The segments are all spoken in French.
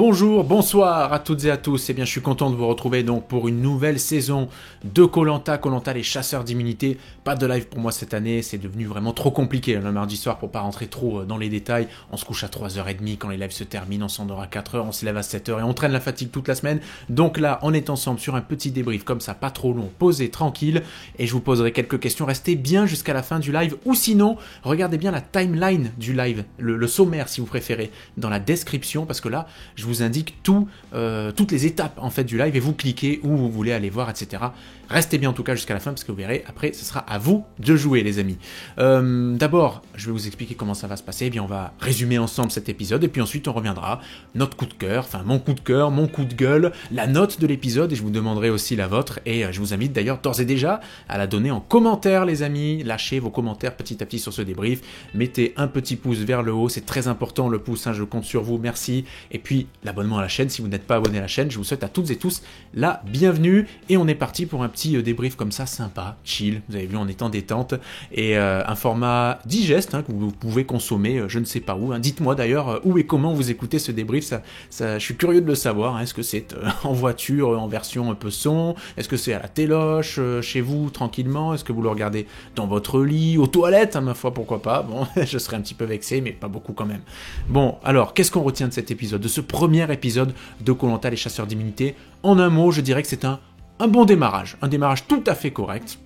Bonjour, bonsoir à toutes et à tous. Eh bien, je suis content de vous retrouver donc pour une nouvelle saison de Koh-Lanta, Koh-Lanta les chasseurs d'immunité. Pas de live pour moi cette année, c'est devenu vraiment trop compliqué le mardi soir pour pas rentrer trop dans les détails. On se couche à 3h30 quand les lives se terminent, on s'endort à 4h, on se lève à 7h et on traîne la fatigue toute la semaine. Donc là, on est ensemble sur un petit débrief comme ça, pas trop long, posé, tranquille. Et je vous poserai quelques questions. Restez bien jusqu'à la fin du live ou sinon, regardez bien la timeline du live, le sommaire si vous préférez, dans la description parce que là, je vous indique toutes les étapes en fait du live et vous cliquez où vous voulez aller voir, etc. Restez bien en tout cas jusqu'à la fin parce que vous verrez, après ce sera à vous de jouer les amis. D'abord, je vais vous expliquer comment ça va se passer. Eh bien, on va résumer ensemble cet épisode et puis ensuite on reviendra. Notre coup de cœur, enfin mon coup de cœur, mon coup de gueule, la note de l'épisode et je vous demanderai aussi la vôtre. Et je vous invite d'ailleurs d'ores et déjà à la donner en commentaire les amis. Lâchez vos commentaires petit à petit sur ce débrief. Mettez un petit pouce vers le haut, c'est très important le pouce, hein, je compte sur vous, merci. Et puis l'abonnement à la chaîne, si vous n'êtes pas abonné à la chaîne, je vous souhaite à toutes et tous la bienvenue. Et on est parti pour un petit débrief comme ça, sympa, chill, vous avez vu, on est en détente. Et un format digeste hein, que vous pouvez consommer, je ne sais pas où. Hein. Dites-moi d'ailleurs où et comment vous écoutez ce débrief, ça, je suis curieux de le savoir. Hein. Est-ce que c'est en voiture, en version un peu son? Est-ce que c'est à la téloche, chez vous, tranquillement? Est-ce que vous le regardez dans votre lit, aux toilettes, hein, ma foi, pourquoi pas? Bon, je serais un petit peu vexé, mais pas beaucoup quand même. Bon, alors, qu'est-ce qu'on retient de cet épisode, de ce premier épisode de Koh-Lanta, les chasseurs d'immunité? En un mot, je dirais que c'est un bon démarrage, un démarrage tout à fait correct.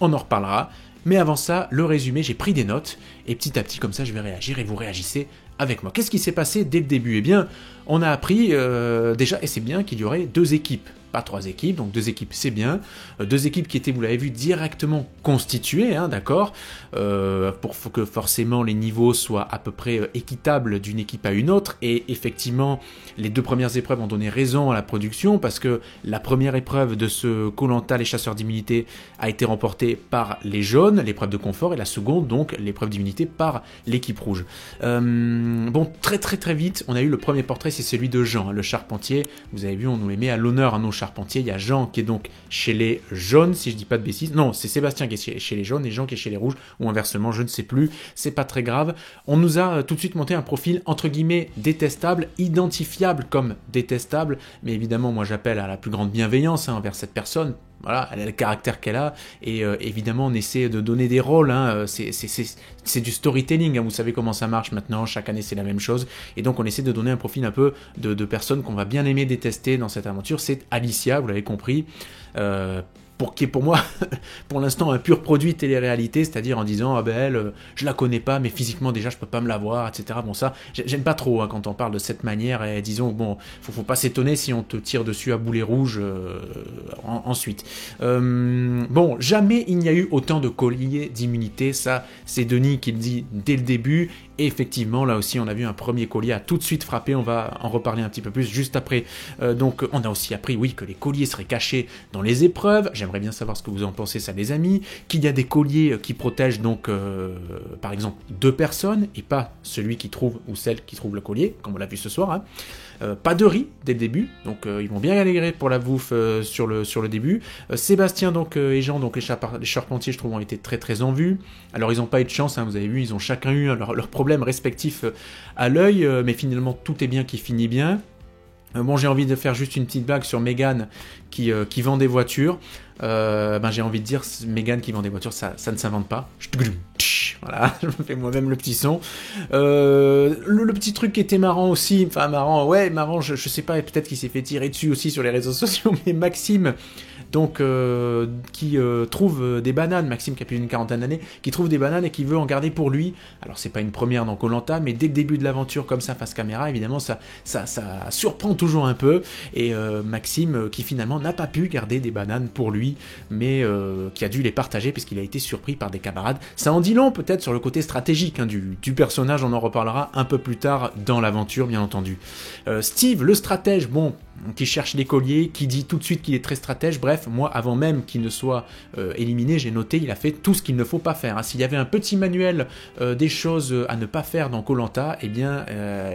On en reparlera. Mais avant ça, le résumé, j'ai pris des notes, et petit à petit, comme ça, je vais réagir, et vous réagissez avec moi. Qu'est-ce qui s'est passé dès le début? Eh bien, on a appris déjà, et c'est bien, qu'il y aurait 2 équipes. Pas 3 équipes, donc 2 équipes c'est bien. 2 équipes qui étaient, vous l'avez vu, directement constituées, hein, d'accord, pour que forcément les niveaux soient à peu près équitables d'une équipe à une autre. Et effectivement, les 2 premières épreuves ont donné raison à la production, parce que la première épreuve de ce Koh-Lanta, les chasseurs d'immunité, a été remportée par les jaunes, l'épreuve de confort, et la seconde, donc, l'épreuve d'immunité par l'équipe rouge. Bon, très vite, on a eu le premier portrait, c'est celui de Jean, hein, le charpentier. Vous avez vu, on nous les met à l'honneur, à nos charpentier. Il y a Jean qui est donc chez les jaunes, si je dis pas de bêtises. Non, c'est Sébastien qui est chez les jaunes et Jean qui est chez les rouges, ou inversement, je ne sais plus. C'est pas très grave. On nous a tout de suite monté un profil entre guillemets détestable, identifiable comme détestable, mais évidemment, moi j'appelle à la plus grande bienveillance hein, envers cette personne. Voilà, elle a le caractère qu'elle a, et évidemment on essaie de donner des rôles, hein, c'est du storytelling, hein, vous savez comment ça marche maintenant, chaque année c'est la même chose, et donc on essaie de donner un profil un peu de personnes qu'on va bien aimer détester dans cette aventure. C'est Alicia, vous l'avez compris, qui est pour moi, pour l'instant, un pur produit télé-réalité, c'est-à-dire en disant, ah ben elle, je la connais pas, mais physiquement déjà je peux pas me la voir, etc. Bon ça, j'aime pas trop hein, quand on parle de cette manière, et disons, bon, faut pas s'étonner si on te tire dessus à boulet rouge ensuite. Bon, jamais il n'y a eu autant de colliers d'immunité, ça c'est Denis qui le dit dès le début, et effectivement là aussi on a vu un premier collier a tout de suite frappé, on va en reparler un petit peu plus juste après. Donc on a aussi appris, oui, que les colliers seraient cachés dans les épreuves. J'aimerais bien savoir ce que vous en pensez, ça les amis, qu'il y a des colliers qui protègent donc par exemple 2 personnes et pas celui qui trouve ou celle qui trouve le collier, comme on l'a vu ce soir, hein. Pas de riz dès le début, donc ils vont bien galérer pour la bouffe sur le début. Sébastien donc et Jean, donc les charpentiers, je trouve, ont été très en vue. Alors ils n'ont pas eu de chance, hein, vous avez vu, ils ont chacun eu leurs problèmes respectifs à l'œil, mais finalement tout est bien qui finit bien. Bon, j'ai envie de faire juste une petite blague sur Mégane qui vend des voitures. J'ai envie de dire, Mégane qui vend des voitures, ça ne s'invente pas. Voilà, je me fais moi-même le petit son. Le petit truc qui était marrant aussi, enfin marrant, je sais pas, peut-être qu'il s'est fait tirer dessus aussi sur les réseaux sociaux, mais Maxime, donc qui trouve des bananes, Maxime qui a plus d'une 40aine d'années, qui trouve des bananes et qui veut en garder pour lui. Alors c'est pas une première dans Koh-Lanta, mais dès le début de l'aventure comme ça face caméra, évidemment ça surprend toujours un peu, et Maxime qui finalement n'a pas pu garder des bananes pour lui, mais qui a dû les partager puisqu'il a été surpris par des camarades. Ça en dit long peut-être sur le côté stratégique hein, du personnage, on en reparlera un peu plus tard dans l'aventure bien entendu. Steve, le stratège, bon, qui cherche les colliers, qui dit tout de suite qu'il est très stratège, bref, moi avant même qu'il ne soit éliminé, j'ai noté, il a fait tout ce qu'il ne faut pas faire. Hein. S'il y avait un petit manuel des choses à ne pas faire dans Koh-Lanta, eh bien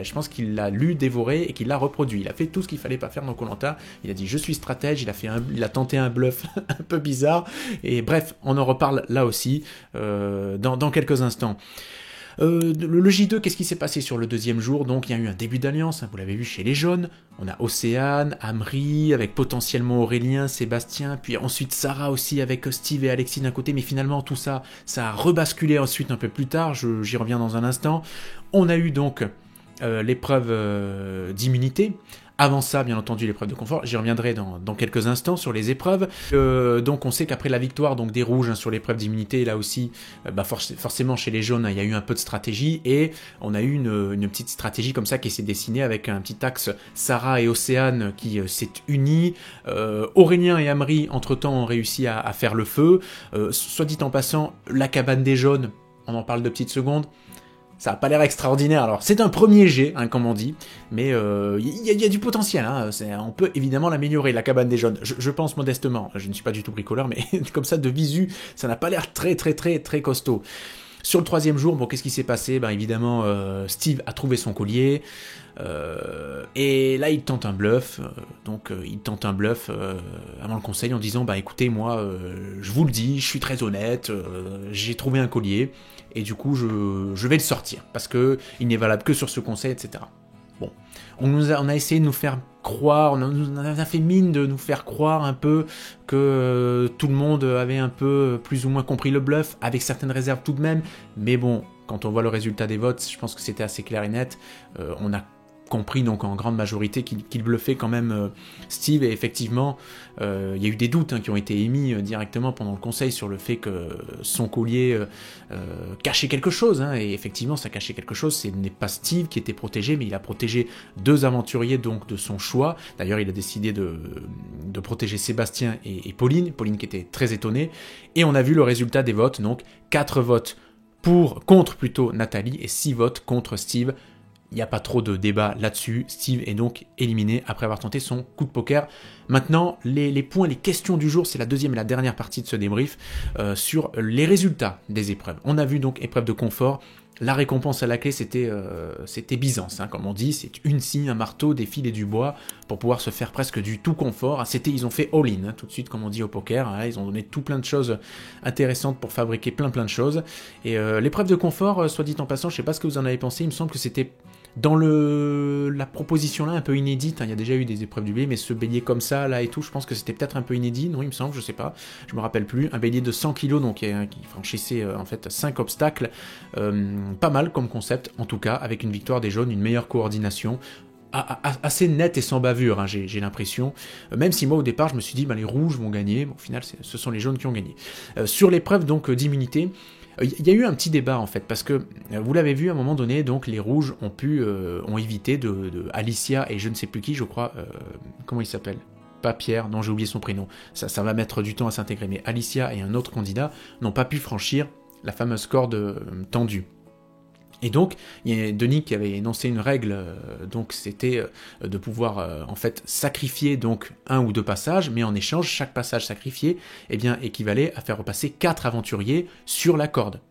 je pense qu'il l'a lu, dévoré et qu'il l'a reproduit. Il a fait tout ce qu'il fallait pas faire dans Koh-Lanta, il a dit je suis stratège, il a tenté un bluff un peu bizarre, et bref, on en reparle là aussi dans quelques instants. Le J2, qu'est-ce qui s'est passé sur le deuxième jour? Donc il y a eu un début d'alliance, hein, vous l'avez vu chez les jaunes. On a Océane, Amri, avec potentiellement Aurélien, Sébastien, puis ensuite Sarah aussi avec Steve et Alexis d'un côté, mais finalement tout ça, ça a rebasculé ensuite un peu plus tard, j'y reviens dans un instant. On a eu donc l'épreuve d'immunité. Avant ça, bien entendu, l'épreuve de confort. J'y reviendrai dans quelques instants sur les épreuves. Donc, on sait qu'après la victoire donc des rouges sur l'épreuve d'immunité, là aussi, forcément chez les jaunes, il y a eu un peu de stratégie et on a eu une petite stratégie comme ça qui s'est dessinée avec un petit axe Sarah et Océane qui s'est uni. Aurélien et Amri, entre-temps, ont réussi à faire le feu. Soit dit en passant, la cabane des jaunes, on en parle de petites secondes. Ça n'a pas l'air extraordinaire, alors c'est un premier jet, hein, comme on dit, mais il y a du potentiel, hein. On peut évidemment l'améliorer, la cabane des jaunes, je pense modestement, je ne suis pas du tout bricoleur, mais comme ça de visu, ça n'a pas l'air très costaud. Sur le troisième jour, bon, qu'est-ce qui s'est passé? Évidemment, Steve a trouvé son collier, et là il tente un bluff, il tente un bluff avant le conseil en disant écoutez, moi je vous le dis, je suis très honnête, j'ai trouvé un collier et du coup je vais le sortir parce que il n'est valable que sur ce conseil, etc. Bon, on a essayé de nous faire croire, on a fait mine de nous faire croire un peu que tout le monde avait un peu plus ou moins compris le bluff, avec certaines réserves tout de même, mais bon, quand on voit le résultat des votes, je pense que c'était assez clair et net, on a compris donc en grande majorité qu'il bluffait quand même Steve, et effectivement il y a eu des doutes qui ont été émis directement pendant le conseil sur le fait que son collier cachait quelque chose, et effectivement ça cachait quelque chose. Ce n'est pas Steve qui était protégé, mais il a protégé deux aventuriers donc de son choix. D'ailleurs il a décidé de protéger Sébastien et Pauline qui était très étonnée, et on a vu le résultat des votes, donc 4 votes contre Nathalie et 6 votes contre Steve. Il n'y a pas trop de débat là-dessus. Steve est donc éliminé après avoir tenté son coup de poker. Maintenant, les points, les questions du jour, c'est la deuxième et la dernière partie de ce débrief sur les résultats des épreuves. On a vu donc épreuve de confort. La récompense à la clé, c'était Byzance, comme on dit. C'est une scie, un marteau, des fils et du bois pour pouvoir se faire presque du tout confort. Ils ont fait all-in, tout de suite, comme on dit au poker. Ils ont donné tout plein de choses intéressantes pour fabriquer plein de choses. Et l'épreuve de confort, soit dit en passant, je ne sais pas ce que vous en avez pensé, il me semble que c'était dans la proposition là un peu inédite, il y a déjà eu des épreuves du bélier, mais ce bélier comme ça là et tout, je pense que c'était peut-être un peu inédit, non il me semble, je sais pas, je me rappelle plus, un bélier de 100 kg donc qui franchissait en fait 5 obstacles, pas mal comme concept en tout cas, avec une victoire des jaunes, une meilleure coordination, assez nette et sans bavure, j'ai l'impression, même si moi au départ je me suis dit les rouges vont gagner, au final ce sont les jaunes qui ont gagné. Sur l'épreuve donc d'immunité, il y a eu un petit débat en fait, parce que vous l'avez vu à un moment donné, donc les rouges ont évité de Alicia et je ne sais plus qui, je crois, comment il s'appelle, pas Pierre, non j'ai oublié son prénom, ça va mettre du temps à s'intégrer, mais Alicia et un autre candidat n'ont pas pu franchir la fameuse corde tendue. Et donc, il y a Denis qui avait énoncé une règle, donc c'était de pouvoir en fait sacrifier donc 1 ou 2 passages, mais en échange, chaque passage sacrifié équivalait à faire repasser 4 aventuriers sur la corde.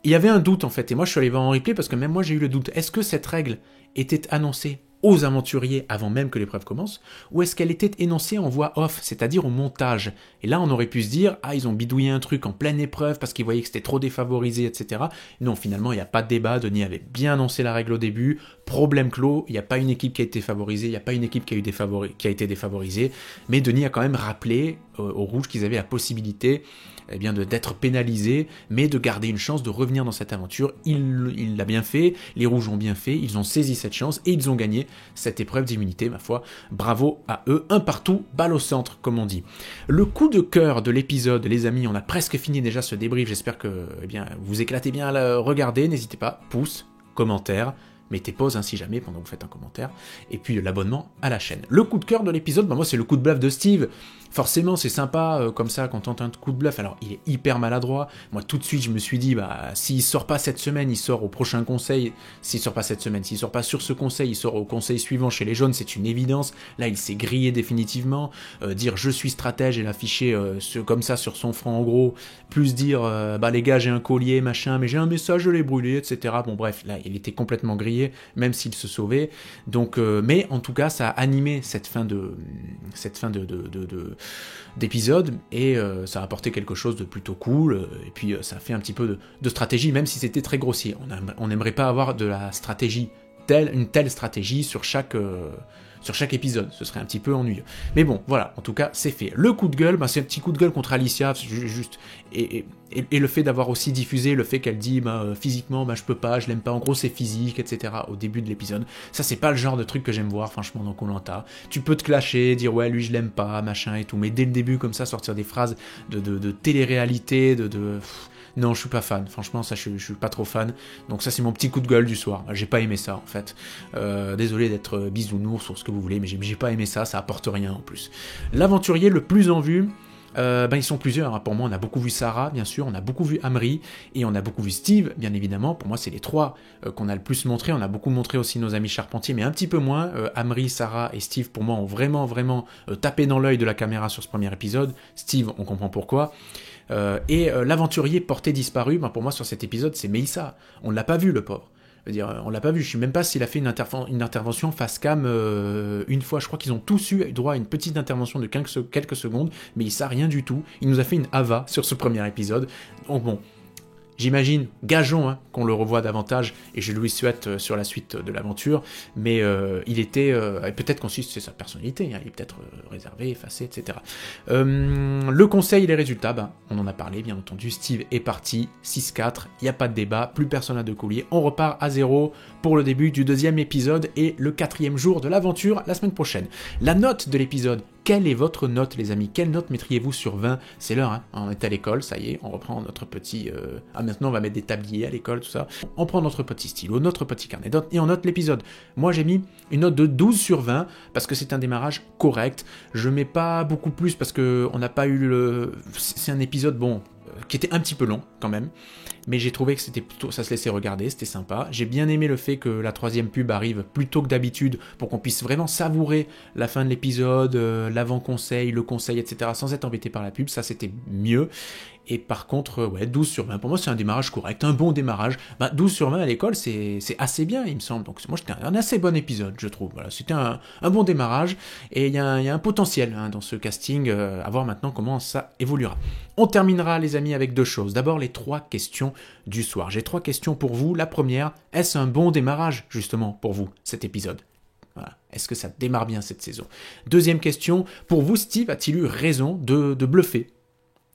Il y avait un doute en fait, et moi je suis allé voir en replay parce que même moi j'ai eu le doute. Est-ce que cette règle était annoncée aux aventuriers avant même que l'épreuve commence, ou est-ce qu'elle était énoncée en voix off, c'est-à-dire au montage? Et là on aurait pu se dire, ils ont bidouillé un truc en pleine épreuve parce qu'ils voyaient que c'était trop défavorisé, etc. Non, finalement il n'y a pas de débat, Denis avait bien annoncé la règle au début, problème clos, il n'y a pas une équipe qui a été favorisée, il n'y a pas une équipe qui a été défavorisée, mais Denis a quand même rappelé aux rouges qu'ils avaient la possibilité d'être pénalisés, mais de garder une chance de revenir dans cette aventure. Il l'a bien fait, les rouges ont bien fait, ils ont saisi cette chance et ils ont gagné cette épreuve d'immunité, ma foi. Bravo à eux, un partout, balle au centre, comme on dit. Le coup de cœur de l'épisode, les amis, on a presque fini déjà ce débrief, j'espère que vous éclatez bien à le regarder, n'hésitez pas, pouce, commentaire, mettez pause si jamais pendant que vous faites un commentaire, et puis l'abonnement à la chaîne. Le coup de cœur de l'épisode, moi c'est le coup de bluff de Steve. Forcément c'est sympa comme ça quand on tente un coup de bluff, alors il est hyper maladroit, moi tout de suite je me suis dit s'il sort pas cette semaine, il sort au prochain conseil, s'il sort pas cette semaine, s'il sort pas sur ce conseil, il sort au conseil suivant chez les jaunes, c'est une évidence, là il s'est grillé définitivement, dire je suis stratège et l'afficher comme ça sur son front en gros, plus dire les gars j'ai un collier machin, mais j'ai un message, je l'ai brûlé, etc. Bon bref, là il était complètement grillé, même s'il se sauvait, donc mais en tout cas ça a animé cette fin de d'épisodes, et ça a apporté quelque chose de plutôt cool, et puis ça a fait un petit peu de stratégie, même si c'était très grossier. On n'aimerait pas avoir de la stratégie une telle stratégie sur chaque épisode, ce serait un petit peu ennuyeux. Mais bon, voilà, en tout cas, c'est fait. Le coup de gueule, c'est un petit coup de gueule contre Alicia, juste, et le fait d'avoir aussi diffusé le fait qu'elle dit, physiquement, je peux pas, je l'aime pas, en gros c'est physique, etc., au début de l'épisode. Ça, c'est pas le genre de truc que j'aime voir, franchement, dans Koh-Lanta. Tu peux te clasher, dire, ouais, lui, je l'aime pas, machin et tout, mais dès le début, comme ça, sortir des phrases de télé-réalité, non, je suis pas fan. Franchement, ça, je suis pas trop fan. Donc ça, c'est mon petit coup de gueule du soir. J'ai pas aimé ça, en fait. Désolé d'être bisounours sur ce que vous voulez, mais j'ai pas aimé ça. Ça apporte rien, en plus. L'aventurier le plus en vue, ils sont plusieurs. Hein. Pour moi, on a beaucoup vu Sarah, bien sûr. On a beaucoup vu Amri. Et on a beaucoup vu Steve, bien évidemment. Pour moi, c'est les trois qu'on a le plus montré. On a beaucoup montré aussi nos amis charpentiers, mais un petit peu moins. Amri, Sarah et Steve, pour moi, ont vraiment tapé dans l'œil de la caméra sur ce premier épisode. Steve, on comprend pourquoi. L'aventurier porté disparu, pour moi sur cet épisode, c'est Meïssa. On ne l'a pas vu, le pauvre. Je veux dire, on l'a pas vu. Je ne sais même pas s'il a fait une intervention face cam une fois. Je crois qu'ils ont tous eu droit à une petite intervention de quelques secondes, mais Meïssa, rien du tout. Il nous a fait une hava sur ce premier épisode. Donc bon, j'imagine, gageons qu'on le revoit davantage, et je lui souhaite sur la suite de l'aventure, mais il était, peut-être qu'on c'est sa personnalité, il est peut-être réservé, effacé, etc. Le conseil et les résultats, on en a parlé, bien entendu, Steve est parti, 6-4, il n'y a pas de débat, plus personne n'a de collier, on repart à 0 pour le début du deuxième épisode et le 4e jour de l'aventure la semaine prochaine. La note de l'épisode, quelle est votre note, les amis? Quelle note mettriez-vous sur 20? C'est l'heure, hein, on est à l'école, ça y est, on reprend notre petit... maintenant on va mettre des tabliers à l'école, tout ça. On prend notre petit stylo, notre petit carnet de notes, et on note l'épisode. Moi j'ai mis une note de 12 sur 20, parce que c'est un démarrage correct. Je mets pas beaucoup plus, parce que on n'a pas eu le... C'est un épisode, qui était un petit peu long, quand même. Mais j'ai trouvé que c'était plutôt, ça se laissait regarder, c'était sympa. J'ai bien aimé le fait que la 3e pub arrive plus tôt que d'habitude, pour qu'on puisse vraiment savourer la fin de l'épisode, l'avant-conseil, le conseil, etc., sans être embêté par la pub, ça c'était mieux. Et par contre, 12 sur 20, pour moi c'est un démarrage correct, un bon démarrage. 12 sur 20 à l'école, c'est assez bien, il me semble. Donc moi c'était un assez bon épisode, je trouve. Voilà, c'était un bon démarrage, et il y a un potentiel dans ce casting, à voir maintenant comment ça évoluera. On terminera, les amis, avec 2 choses. D'abord, les 3 questions du soir. J'ai 3 questions pour vous. La première, est-ce un bon démarrage, justement, pour vous, cet épisode? Voilà. Est-ce que ça démarre bien cette saison? Deuxième question, pour vous, Steve a-t-il eu raison de bluffer?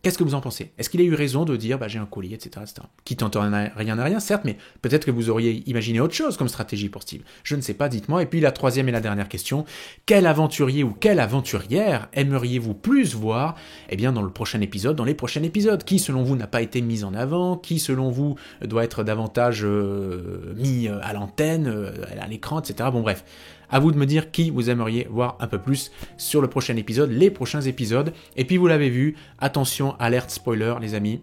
Qu'est-ce que vous en pensez? Est-ce qu'il a eu raison de dire j'ai un collier, etc., etc. Qui tente rien à rien, certes, mais peut-être que vous auriez imaginé autre chose comme stratégie pour Steve. Je ne sais pas, dites-moi. Et puis la 3e et la dernière question, quel aventurier ou quelle aventurière aimeriez-vous plus voir dans le prochain épisode, dans les prochains épisodes? Qui, selon vous, n'a pas été mis en avant? Qui, selon vous, doit être davantage mis à l'antenne, à l'écran, etc. Bon, bref. À vous de me dire qui vous aimeriez voir un peu plus sur le prochain épisode, les prochains épisodes. Et puis vous l'avez vu, attention, alerte spoiler les amis.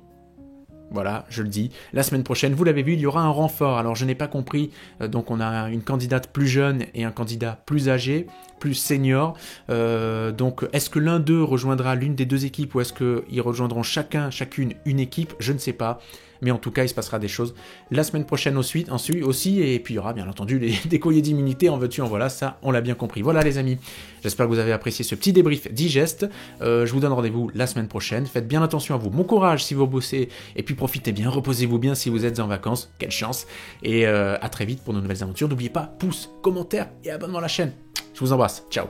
Voilà, je le dis. La semaine prochaine, vous l'avez vu, il y aura un renfort. Alors je n'ai pas compris, donc on a une candidate plus jeune et un candidat plus âgé, plus senior. Donc est-ce que l'un d'eux rejoindra l'une des 2 équipes, ou est-ce qu'ils rejoindront chacune une équipe? Je ne sais pas. Mais en tout cas, il se passera des choses la semaine prochaine aussi, et puis il y aura bien entendu des colliers d'immunité, en veux-tu, en voilà, ça on l'a bien compris. Voilà les amis, j'espère que vous avez apprécié ce petit débrief digeste. Je vous donne rendez-vous la semaine prochaine, faites bien attention à vous, bon courage si vous bossez, et puis profitez bien, reposez-vous bien si vous êtes en vacances, quelle chance, et à très vite pour de nouvelles aventures. N'oubliez pas, pouce, commentaire et abonnement à la chaîne. Je vous embrasse, ciao.